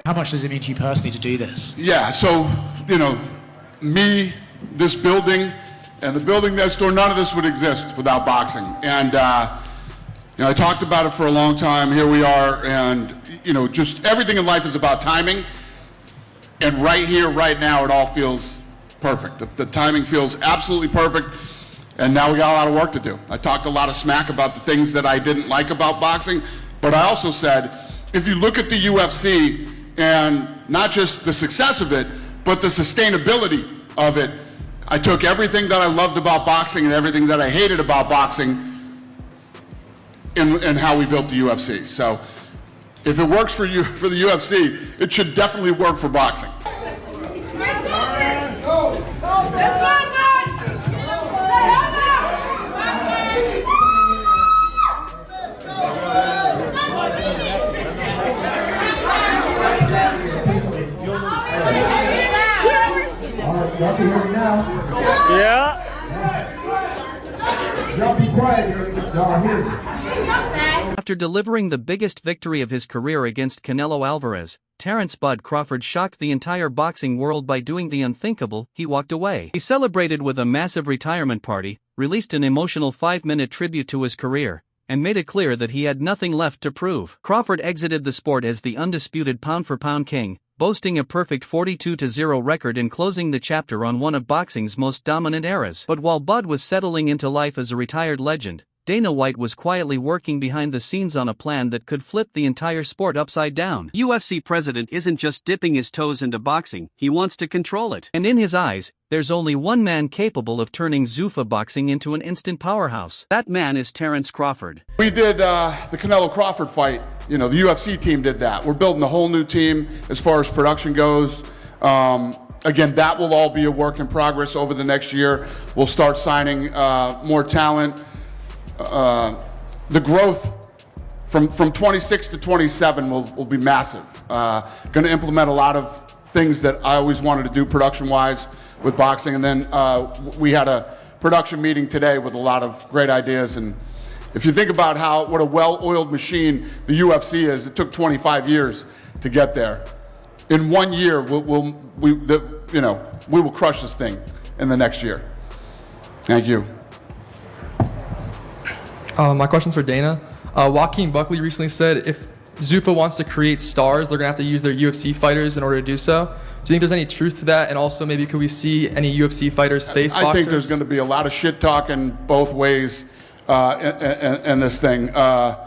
How much does it mean to you personally to do this? Yeah, so, you know, me, this building, and the building next door, none of this would exist without boxing. And, you know, I talked about it for a long time. Here we are, and, you know, just everything in life is about timing. And right here, right now, it all feels perfect. The timing feels absolutely perfect. And now we got a lot of work to do. I talked a lot of smack about the things that I didn't like about boxing, but I also said, if you look at the UFC and not just the success of it, but the sustainability of it, I took everything that I loved about boxing and everything that I hated about boxing in how we built the UFC. So if it works for you, for the UFC, it should definitely work for boxing. Y'all can hear me now? Yeah. Y'all be quiet, y'all hear me. After delivering the biggest victory of his career against Canelo Alvarez, Terence "Bud" Crawford shocked the entire boxing world by doing the unthinkable. He walked away. He celebrated with a massive retirement party, released an emotional 5-minute tribute to his career, and made it clear that he had nothing left to prove. Crawford exited the sport as the undisputed pound-for-pound king, boasting a perfect 42-0 record in closing the chapter on one of boxing's most dominant eras. But while Bud was settling into life as a retired legend, Dana White was quietly working behind the scenes on a plan that could flip the entire sport upside down. UFC president isn't just dipping his toes into boxing, he wants to control it. And in his eyes, there's only one man capable of turning Zuffa boxing into an instant powerhouse. That man is Terence Crawford. We did the Canelo Crawford fight. You know, the UFC team did that. We're building a whole new team as far as production goes. Again, that will all be a work in progress over the next year. We'll start signing more talent. The growth from 26 to 27 will be massive. Going to implement a lot of things that I always wanted to do production-wise with boxing. And then we had a production meeting today with a lot of great ideas. And if you think about what a well-oiled machine the UFC is, it took 25 years to get there. In 1 year, we will crush this thing in the next year. Thank you. My question's for Dana. Joaquin Buckley recently said if Zuffa wants to create stars, they're going to have to use their UFC fighters in order to do so. Do you think there's any truth to that? And also, maybe could we see any UFC fighters face boxers? I think there's going to be a lot of shit talking both ways in this thing. We're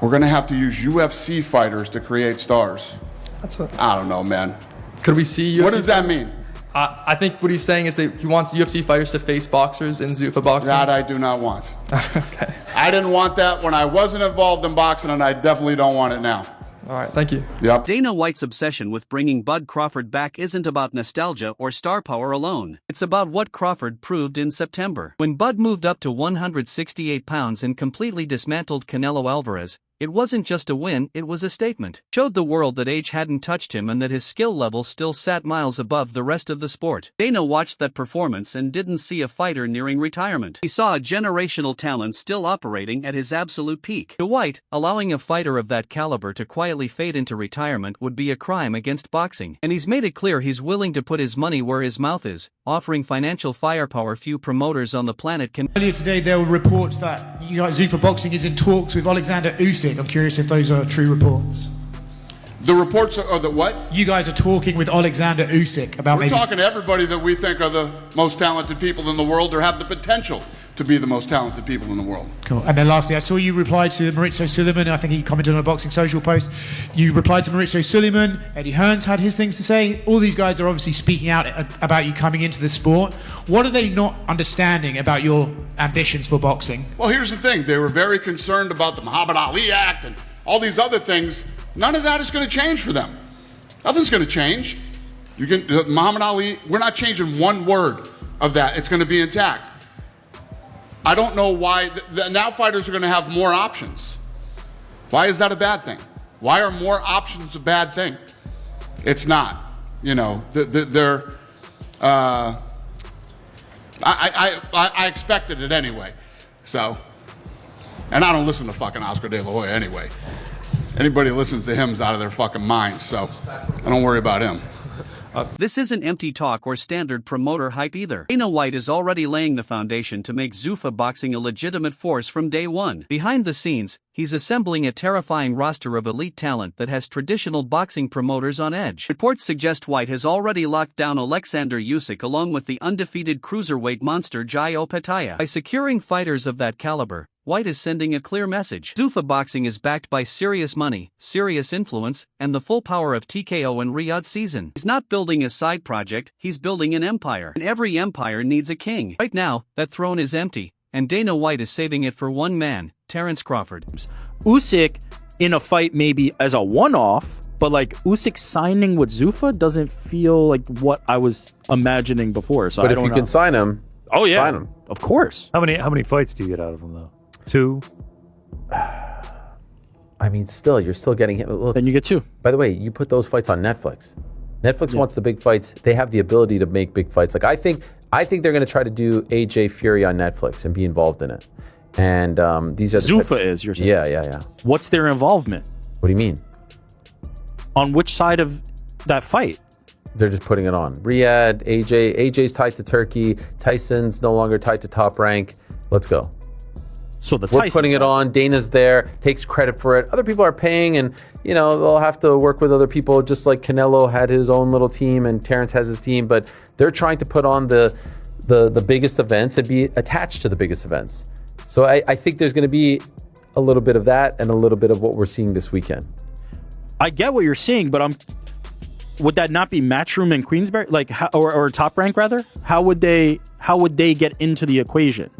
going to have to use UFC fighters to create stars. That's what I don't know, man. Could we see UFC? What does that mean? I think what he's saying is that he wants UFC fighters to face boxers in Zuffa boxing. That I do not want. Okay. I didn't want that when I wasn't involved in boxing, and I definitely don't want it now. All right, thank you. Yep. Dana White's obsession with bringing Bud Crawford back isn't about nostalgia or star power alone. It's about what Crawford proved in September. When Bud moved up to 168 pounds and completely dismantled Canelo Alvarez, it wasn't just a win, it was a statement. Showed the world that age hadn't touched him and that his skill level still sat miles above the rest of the sport. Dana watched that performance and didn't see a fighter nearing retirement. He saw a generational talent still operating at his absolute peak. To White, allowing a fighter of that caliber to quietly fade into retirement would be a crime against boxing. And he's made it clear he's willing to put his money where his mouth is, offering financial firepower few promoters on the planet can. Earlier today, there were reports that Zuffa Boxing is in talks with Alexander Usyk. I'm curious if those are true reports. The reports are the what? You guys are talking with Alexander Usyk about We're talking to everybody that we think are the most talented people in the world or have the potential to be the most talented people in the world. Cool. And then lastly, I saw you replied to Maurizio Suleiman. I think he commented on a Boxing Social post. You replied to Maurizio Suleiman. Eddie Hearn's had his things to say. All these guys are obviously speaking out about you coming into the sport. What are they not understanding about your ambitions for boxing? Well, here's the thing. They were very concerned about the Muhammad Ali Act and all these other things. None of that is going to change for them. Nothing's going to change. Muhammad Ali, we're not changing one word of that. It's going to be intact. I don't know why. Now fighters are going to have more options. Why is that a bad thing? Why are more options a bad thing? It's not. You know, I expected it anyway. So, and I don't listen to fucking Oscar De La Hoya anyway. anybody who listens to him is out of their fucking minds. So I don't worry about him. This isn't empty talk or standard promoter hype either. Dana White is already laying the foundation to make Zuffa boxing a legitimate force from day one. Behind the scenes, he's assembling a terrifying roster of elite talent that has traditional boxing promoters on edge. Reports suggest White has already locked down Alexander Usyk along with the undefeated cruiserweight monster Jai Opetaia. By securing fighters of that caliber, White is sending a clear message. Zuffa boxing is backed by serious money, serious influence, and the full power of TKO and Riyadh season. He's not building a side project, he's building an empire. And every empire needs a king. Right now, that throne is empty, and Dana White is saving it for one man, Terence Crawford. Usyk in a fight maybe as a one-off, but like Usyk signing with Zuffa doesn't feel like what I was imagining before. So but I if don't you know. can sign him, Oh yeah, sign him. Of course. How many fights do you get out of him though? 2? I mean, still, you're still getting him. Look, Then you get 2. by the way, you put those fights on Netflix. Netflix wants the big fights. They have the ability to make big fights. Like I think they're going to try to do AJ Fury on Netflix and be involved in it. And these are the Zuffa is, you're saying? Yeah. What's their involvement? What do you mean? On which side of that fight? They're just putting it on. Riyadh, AJ's tied to Turkey. Tyson's no longer tied to Top Rank. Let's go. So the We're Tyson putting it side. on. Dana's there, takes credit for it. Other people are paying, and they'll have to work with other people. Just like Canelo had his own little team, and Terence has his team. But they're trying to put on the biggest events and be attached to the biggest events. So I think there's going to be a little bit of that and a little bit of what we're seeing this weekend. I get what you're saying, but would that not be Matchroom and Queensberry, or Top Rank rather? How would they get into the equation?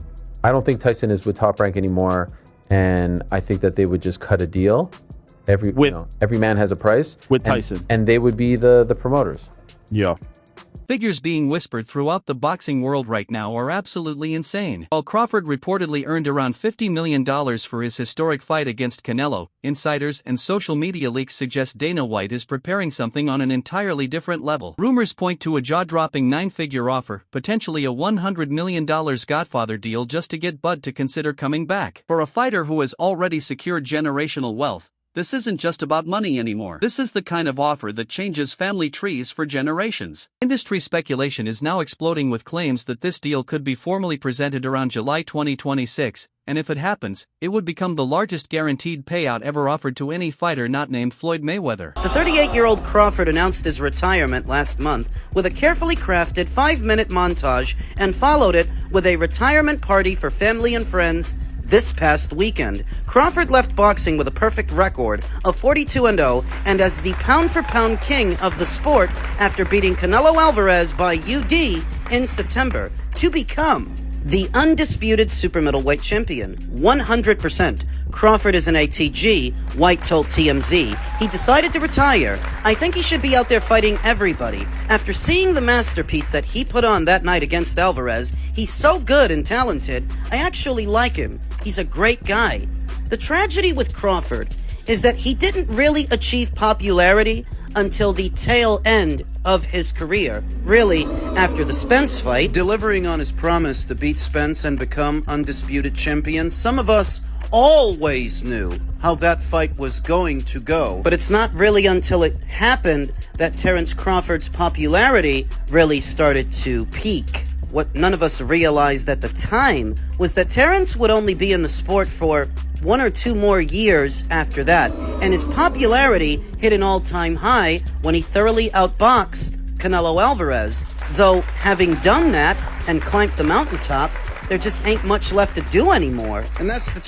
I don't think Tyson is with Top Rank anymore, and I think that they would just cut a deal. Every man has a price With Tyson. and they would be the promoters. Yeah. Figures being whispered throughout the boxing world right now are absolutely insane. While Crawford reportedly earned around $50 million for his historic fight against Canelo, insiders and social media leaks suggest Dana White is preparing something on an entirely different level. Rumors point to a jaw-dropping 9-figure offer, potentially a $100 million Godfather deal just to get Bud to consider coming back. For a fighter who has already secured generational wealth, this isn't just about money anymore. This is the kind of offer that changes family trees for generations. Industry speculation is now exploding with claims that this deal could be formally presented around July 2026, and if it happens, it would become the largest guaranteed payout ever offered to any fighter not named Floyd Mayweather. The 38-year-old Crawford announced his retirement last month with a carefully crafted 5-minute montage and followed it with a retirement party for family and friends this past weekend. Crawford left boxing with a perfect record of 42-0 and as the pound-for-pound king of the sport after beating Canelo Alvarez by UD in September to become the undisputed super middleweight champion. 100%. Crawford is an ATG, White told TMZ. He decided to retire. I think he should be out there fighting everybody. After seeing the masterpiece that he put on that night against Alvarez, he's so good and talented, I actually like him. He's a great guy. The tragedy with Crawford is that he didn't really achieve popularity until the tail end of his career. Really, after the Spence fight, delivering on his promise to beat Spence and become undisputed champion, some of us always knew how that fight was going to go. But it's not really until it happened that Terence Crawford's popularity really started to peak. What none of us realized at the time was that Terence would only be in the sport for 1 or 2 more years after that, and his popularity hit an all-time high when he thoroughly outboxed Canelo Alvarez. Though, having done that and climbed the mountaintop, there just ain't much left to do anymore. And that's the